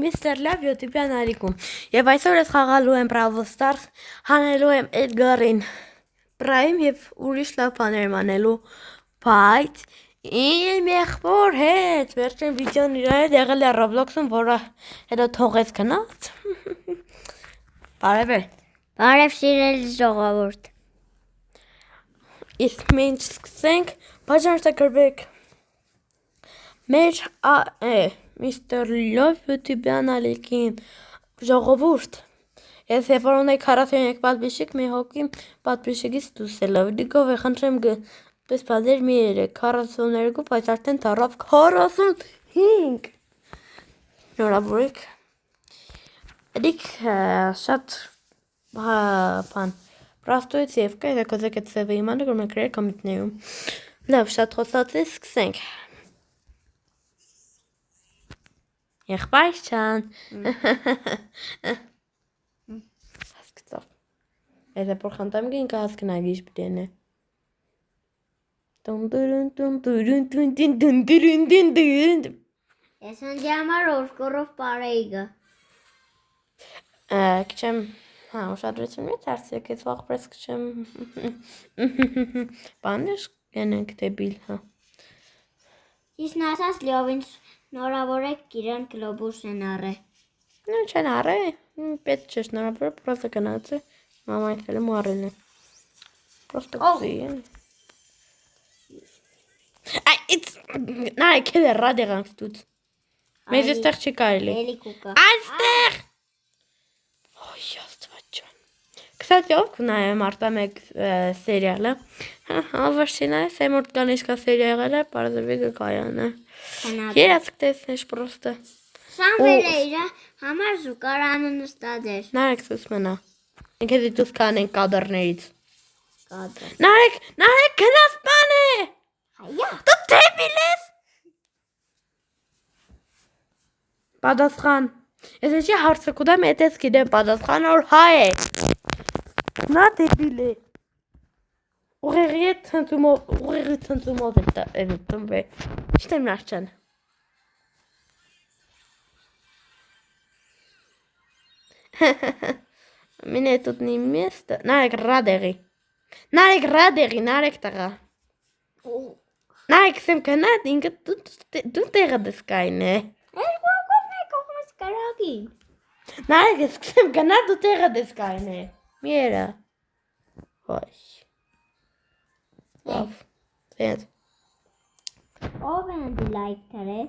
Mr. Love YouTube-յան Արիկում Եվ այսօր ես խաղալու եմ Brawl Stars հանելու եմ Edgar-ին Prime և ուրիշ լավ բաներ եմ անելու Բայց իմ եղբոր հետ վերջին վիդեոն իր հետ եղել է Roblox-ում, որը հետո թողեց գնաց Բարև Բարև սիրելի ժողովուրդ Իսկ մենք սկսենք բաժանորդագրվեք Մեր Mr. Love YouTube-յան Արիկին ժողովուրդ Ես երբ որ ունեի 43 պատվիշիկ, մի հոգի պատվիշիկից դուրս է լավդիկով է խնդրեմ պես բադեր մի երեք 42, բայց արդեն դարավ 45 Նորավոր եք Էդիք շատ բան պրաստույց և կա է կոզեք էտ սևը իմանը որ մենք գրեր կամիտներում լավ շատ խոսացի սկսենք Եղբայր չան Հասկծով Ես էպոր խանդամ գինք հասկնագիշ բդեն է Ես անջի համար ովկորով պարեիգը Կչեմ ուշադրություն մեծ արցեք ես վաղ պրես կչեմ բանեշ գենենք դեբիլ Իսկ նասաս լյովին նորավոր եք կիրան գլոբուս են առե Նույն չեն առե պետ չես նորավոր պրոստը գնաց է մամային խելը մուարելն է պրոստը կզի Նարե կել է ռադ եղանք ստուց մեզ եստեղ չի կարելի Այստեղ Ոյ աստվաճան Կսացի ով կնայեմ արտամեկ սերիալը Ավարշին է սեմորդ կան իշկա սերիա եղել է պարզվիգը կայան է Երացք տեսնեշ պրոստը Սանվել է իրա համար զուկարանը նստած էր Նարեք սուս մնա Ինք եզի դուս կանենք կադրներից Նարեք գնաս բան է Դու դեպիլ ես Պատասխան Ես էջի հարցը կուդամ էտես գիդեմ պատասխան որ հայ է Նա դեպիլ է Ուղեղի ցնցումով է տնվե Իշտ եմ նարչան Մինե тут не место Նարեք ռադեղի Նարեք տղա Նարեք սեմ կնատ ինքը դու տեղը դսկայն է կողմս կարագի Նարեք ես կսեմ կնատ դու տեղը դսկայն է Միերա Հոյ Լավ Սենդ Ով են դի լայք թրե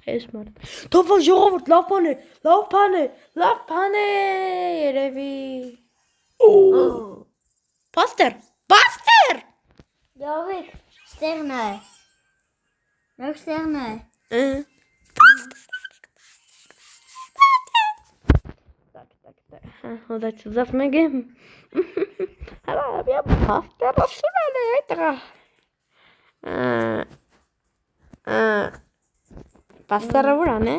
Ես մարդ Թովա ժողովուրդ լավ բան է երևի Պաստեր Լովիկ ստեղն է Լով ստեղն է Հոդա չուզավ մեկ եմ Հալա բիա պաստեր ասուրան է այտղա Պաստերը որան է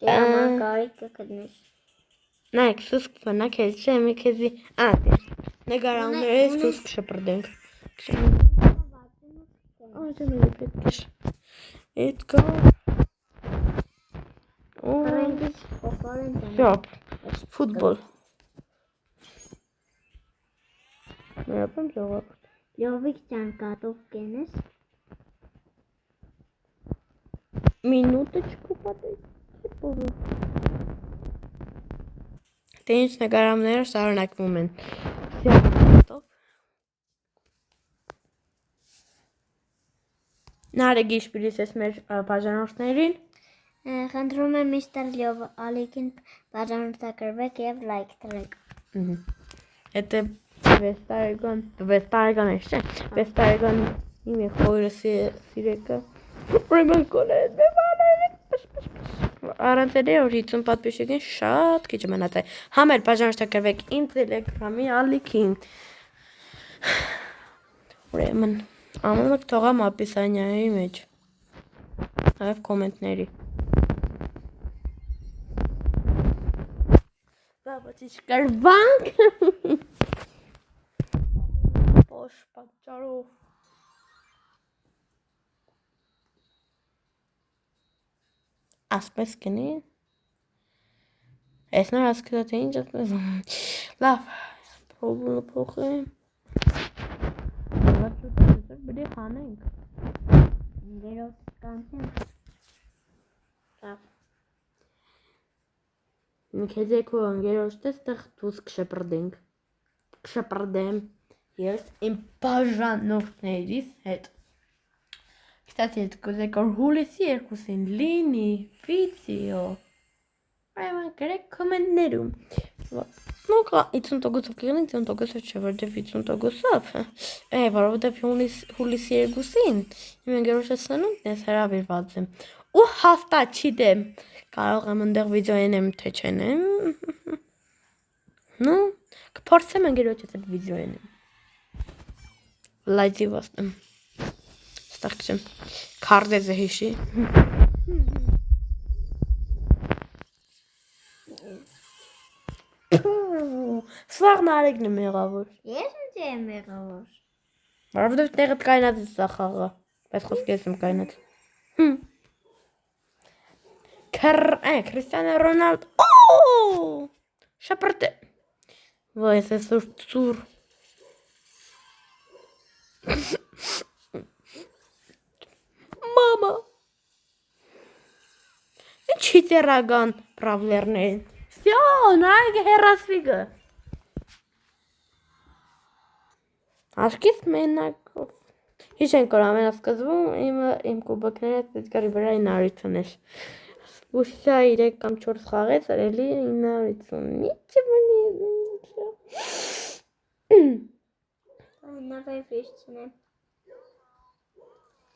Դեամակարի կկդնես Նայք սուս կվնա կեզ չեմի կեզի նեգարանները սուս կշպրդենք Աջանելի պետքիշ Էդգար Շապ Ֆուտբոլ Մերապեմ ժողապ Լովիկ ճան կատով կենես Մինուտը չկուպատես Դե ինչ նգարամները շարունակվում են Նարե գիշպիրիս ես մեր բաժանորդներին Խնդրում եմ Mr. Լյով Ալիկին բաժանորդագրվեք և լայք թրեք Էտ է 6 տարեկան ես չէ 6 տարեկան իմ է խոյրը սիրեկը Պրիմեն կոնեն Առանց էդե որ 50 պատվիշիկին շատ կիչ մնաց է Համեր բաժանորդագրվեք իմ տելեգրամի ալիքին Ուրեմն ամոնք թողամ ապիսանյայի մեջ Նաև կոմենտների Բաբաչիչ կրվանք Պոշ պատճարով Ասպես կնի։ Այս նոր ասկեτα թե ինչ ասպես։ Լավ, պրոբլը փոխեմ։ Բդի խանենք։ Գերոտ կանցին։ Լավ։ Քեզ եկու անգերոշտես տեղ դուս կշպրդենք։ Կշպրդեմ ես իմ բաժանորդներիս հետ։ Կստացի հետ կուզեկոր հուլիսի երկուսին լինի վիդեո։ Այմա գրեք կոմենտներում։ Ну, 50%-ով կգնենք, 50%-ով չէ, որտեվ 50%-ով։ Որովհետև հուլիսի երկուսին իմ անգերոշտես սնունդն ես հրավիրված եմ։ Ու հաստատ չիտեմ, կարող եմ ընդեղ վիդեոյենեմ, թե չենեմ։ Ну, կփորձեմ անգերոջս այդ վիդեոյենեմ։ Լայցի վաստեմ։ Ստակցեմ։ Քարտեզը հիշի։ Սաղն արեգն եմ եղավոր։ Ես ինձ եմ եղավոր։ Որովհետև տեղդ կայնած է սա խաղը։ Բայց խոսքի ես եմ կայնած։ Քրիստիանո Ռոնալդո։ Շապրտե։ Ոյ, ես սուր։ Մամա։ Ինչի տերական պրավլերներին։ Всё, նայք հերասվիգը։ Աշկից մենակով։ Հիշենք որ ամենասկզվում իմ կուբակները ծետկարի վրա 950 էր։ Ուսյա 3 կամ 4 խաղեց, արելի 950։ Իչի մնի։ Նավայ վիշցն եմ։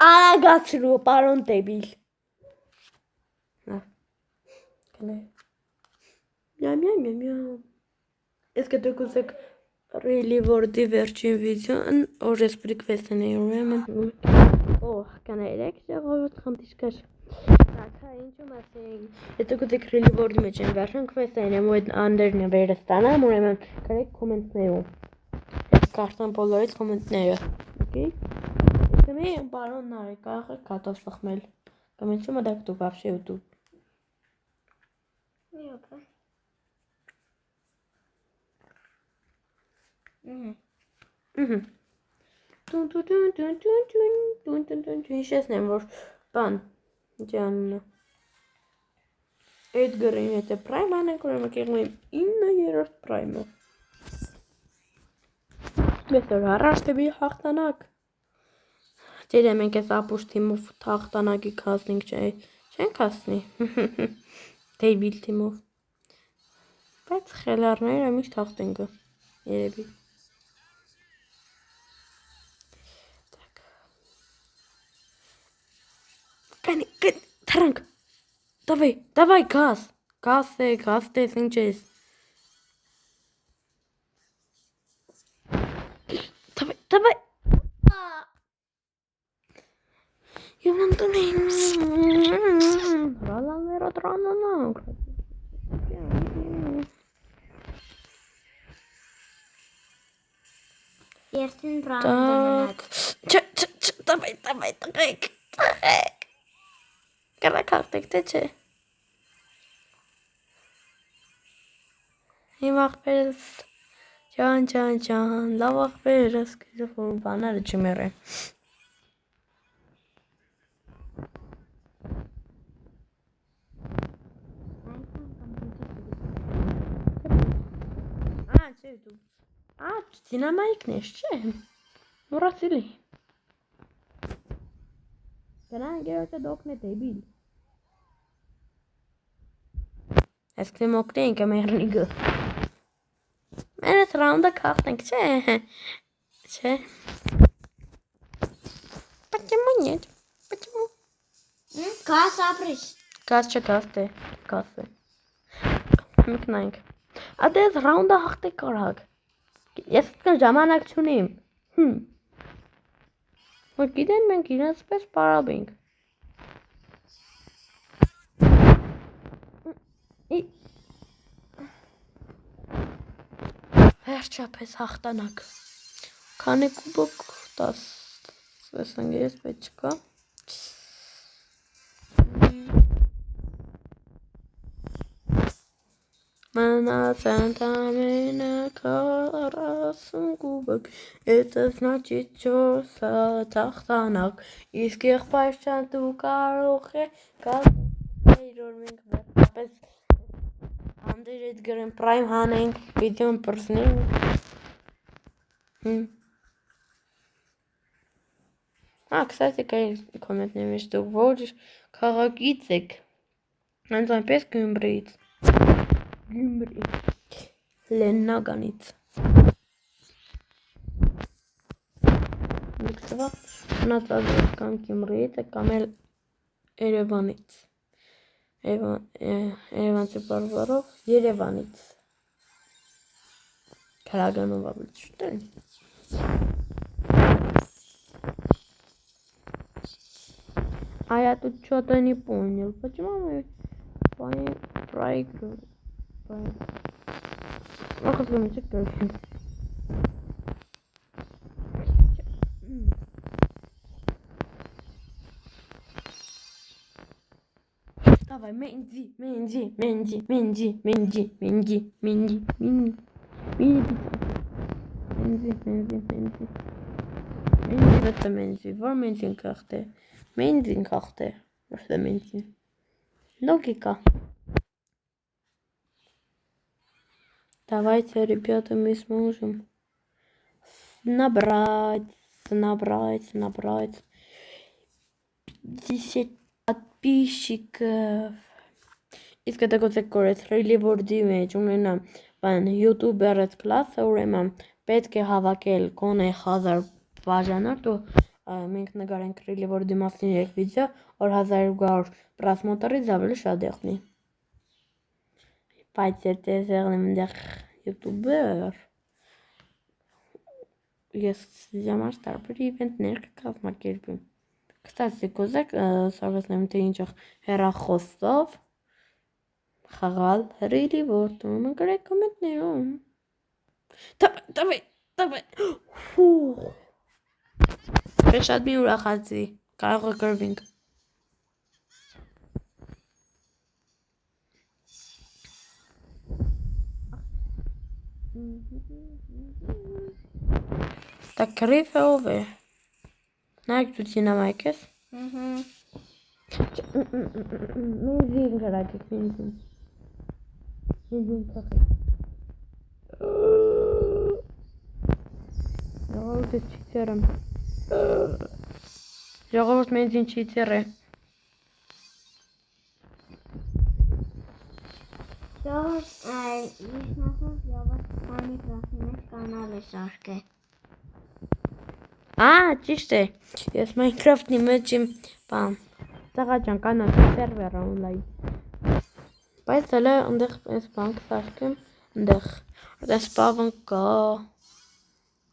Արագացրու, պարոն տեբիլ։ Կնե։ Միամ։ Ես կդուք ուզեք ռիլի որդի վերջին վիդեոն, որ ես պրիկվեսն էի ուրեմն։ Կանայրեք, ժողովուրդ խնդիշկար։ Ակա ինչու մասենք, եթե կուզեք ռիլի որդի մեջ են վերջին քվեսային եմ ու այդ անդերն է վերը ստանամ, ուրեմն գրեք կոմենտներում։ Ես կարծեմ բոլորից կոմենտները։ Okay։ Կմի պարոն նարի կաղը կատով սխմել։ Կամ ինչու մդակ դու բավշե YouTube։ Միոպա։ Հիշեցնեմ, որ բան ջաննը Էդգարին եթե պրայմ անենք, ուրեմն կեղնում եմ 9-րդ պրայմը։ Այսօր առաջ դեպի հաղթանակ։ Դերը մենք այս ապուշ թիմով հաղթանակի կազմենք, չեն կազմի։ Դեյբիլ թիմով։ Բայց խելարները միշտ հաղթեն գը, երևի։ Կանի, թրանք, դավայ, գազ տես, ինչ ես։ Դավայ, Եվնան տնին, ռալանվերա տրանանանք։ Երկին ռաունդ դավայ, տղեք։ Կարակ հաղթեք, թե չէ։ Իմ աղբերս, ջան, լավ աղբերս, կիզով որ բանարը չմերեն։ Չէ դու, դինամայիկն ես, չէ, մուրացիլի։ Գնան գերոջը դոքնետ է, բիլ։ Ես կտեմ ոգնեինք է մեղրնի գը։ Մենես ռաունդը կաղթենք, չէ։ Почему нет? Почему? Կաս ապրիշ։ Կաս չէ, կաս է։ Մկնայինք։ Ադե ես ռաունդը հաղթեք կարակ։ Ես կան ժամանակ չունիմ։ Որ գիտեն մենք իրենց պես պարաբենք։ Վերջապես հաղթանակ։ Քանի կուբոք 10 տեսնենք ես պետք չկա։ Մնացան ամենը 40 կուբակ, это значит 4 թախտանակ, իսկ եղբայրչան դու կարող է կազմել, որ մենք վերջապես Անդեր այդ գրեմ պրայմ հանենք, վիդեոն պրսնենք։ Կստати, կոմենտների մեջ դուք որ քաղաքից եք, հենց այնպես Գյումրիից, Գյումրի, Լեննագանից։ Դուք տվա մնացած կամ Գյումրիից եք, կամ էլ Երևանից, Երևանցի բարբարով Երևանից, Քարագանով ավելի ճիշտ է։ А я тут что-то не понял. Почему мы проигрываем? Ну-ка, смотрите, короче. Давай, Менди. Это Менди. Вор Мендин как-то. Мендин как-то. Что Мендин? Логика. Давайте, ребята, мы сможем набрать 10 подписчиков. Իսկ դա գուցե կորեցրելի որ դիմեջ ունենամ բան յութուբերից կլասը ուրեմն պետք է հավաքել գոնե 1000 բաժանարդ ու մենք նկարենք ռիլի որ դիմասին 3 վիդեո որ 1200 պրասմոտորից ավելի շատ եղնի բայց եթե եղնեմ այնտեղ յութուբեր ես համար տարբեր իվենտներ կկազմակերպեմ Կստացի կուզեք սարվեսնեմ թե ինչ հեռախոսով խաղալ ռիլի որտում գրեք կոմենտներում Давай Շատ մի ուրախացի կարող է գրվինք Так կրիվը ով է նայք դու ցինամայք ես Մենզին գրակեք Մենզին կախեք Ժողովուրդ ես չիցերեմ Ժողովուրդ Մենզին չիցեր է Իհնասով յավաս անի պրասի մեջ կանալ է շարք է ճիշտ է ես Minecraft-ի մեջ իմ բան Տղաճան կանալ սերվեր օնլայն Բայց հələ ընդեղ այս բանք սարքեմ ընդեղ սպավն կա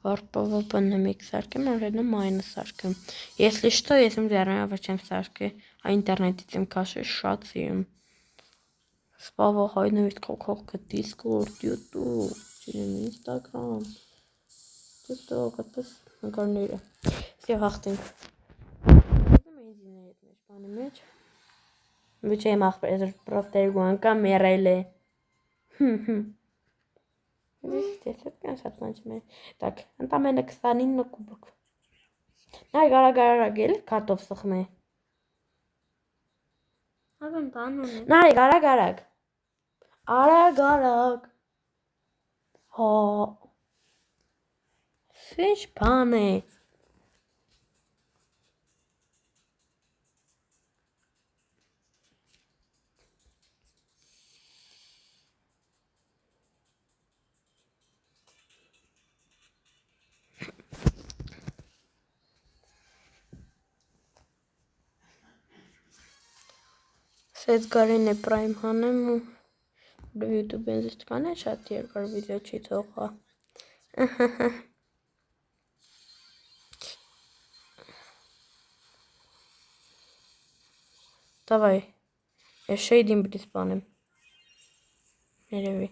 Վարպովը բննմիք սարքեմ օրենը մայնը սարքեմ Если что, ես իմ դեռնավը չեմ սարքը ինտերնետից իմ կաշը շատ սիրում Սպավը հայնովից կողքը Discord, YouTube, Instagram TikTok, այդպես նկարները Սև հաղթենք Մենզիների հետ մեջ բանի մեջ Ոչ եմ աղբեր, ես պրոստը երկու անգամ մերել է Տեսեք շատ մանչում է Так, ընդամենը 29 կուբոք Նայ գարագարագ էլ կարտով սխմ է Ագն բան ունի Նայ գարագարագ Արագարագ Հա Ինչ բան է Սետ գարին է պրայմ հանեմ ու YouTube-ին զիստ կան է շատ երկար վիդեո չի թողա Давай, ես շեյդին բրի սպանեմ Երևի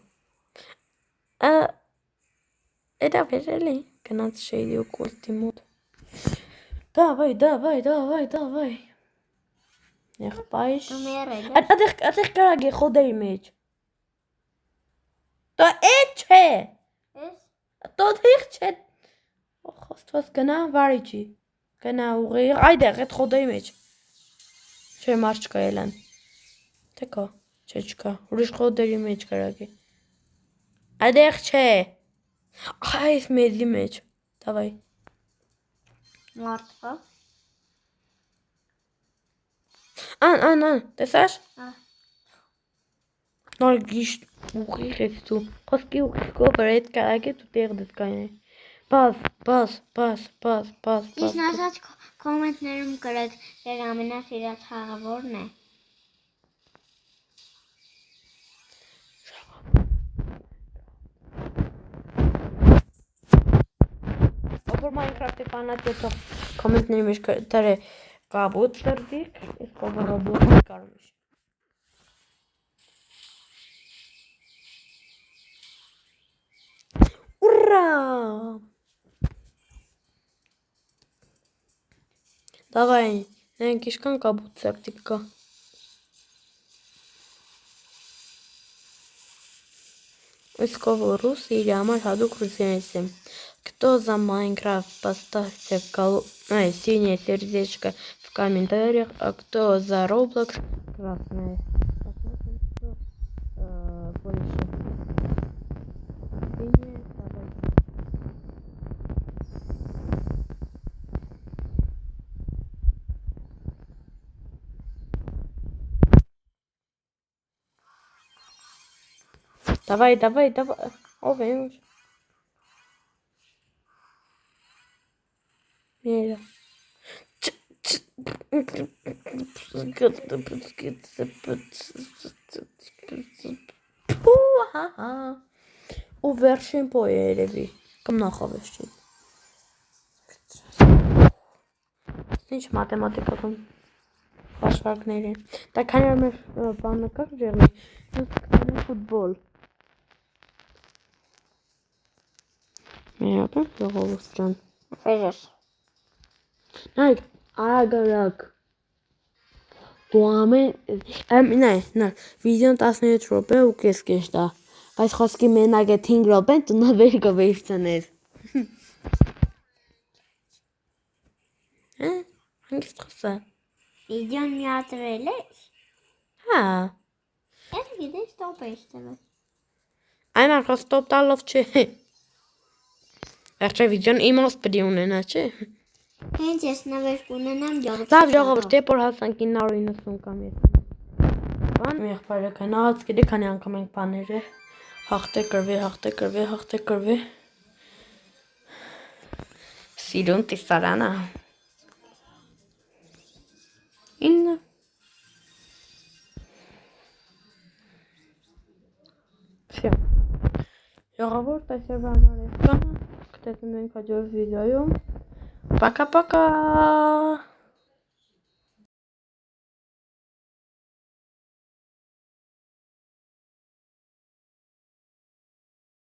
Էդա վերել է գնաց շեյդի ու կոլտի մոտ Давай Եղբայր Ատեղ կարագ է խոդայի մեջ Դա էդ չէ։ Էս Դա թիղ չէ։ Աստված գնա վարիջի։ Գնա ուղիղ այդեղ այդ խոդայի մեջ։ Չէ, մարդ չկա ելան։ Թե կա։ Չէ, չկա։ Ուրիշ խոդերի մեջ կարագի։ Այդեղ չէ։ Այս մեզի մեջ։ Դավայ։ մարդ կա։ Ան, տեսար։ Ահ։ Նոր գիշտ ուղիղ ես դու։ Խոսքի ուղիղով այդ կարագի դու տեղ դես կայնի։ Բաս։ Իսկ ասած կոմենտներում գրեք, ձեր ամենասիրած խաղը որն է։ Որ Minecraft-ի ֆանատը թող կոմենտների մեջ դարե կաբուտ սրդիկ, իսկ ով Roblox-ը կարում է։ Ура! Давай, նենք իշքան կաբուտ սրդիկ կա։ Իսկ ով ռուս իր համար հատուկ ռուսերենսը։ Кто за Майнкрафт, поставьте синее сердечко в комментариях, а кто за Roblox красное. Посмотрим, кто больше. Синее, давай. Ով է ուր։ Մերը։ Ու վերջին պոյ է երևի, կամ նախավերջին։ Ինչ մաթեմատիկական հաշվարկներ են։ Դա քանի որ մեր բանը կար ջերմի, ինձ ֆուտբոլ։ Մերապը ժողովուրդ ջան։ Վերես։ Նայք, արագ։ Դու նայ, վիդեոն 17 րոպե ու կես կեշտա։ Այս խոսքի մենակ է 5 րոպեն դու նա վեր կվերցնես։ Հանգիստ խոսա։ Վիդեոն միատրել ես։ Հա։ Ես գիտես ստոպ ես տվել։ Այն արխոս ստոպ տալով չէ։ Եղջե վիդեոն իմաստ պդի ունենա, չէ։ Հենց ես նվեր կունենամ Լավ ժողովուրդ, դե որ հասանք 990 կամ ես։ Բան եղբայրը գնաց, գիտի քանի անգամ ենք բաները հաղթե կրվի։ Սիրուն տեսարանա։ 9 Всё. Ժողովուրդ, այսօրվա համար էսքանը, կտեսնենք հաջորդ վիդեոյում։ Пока-пока.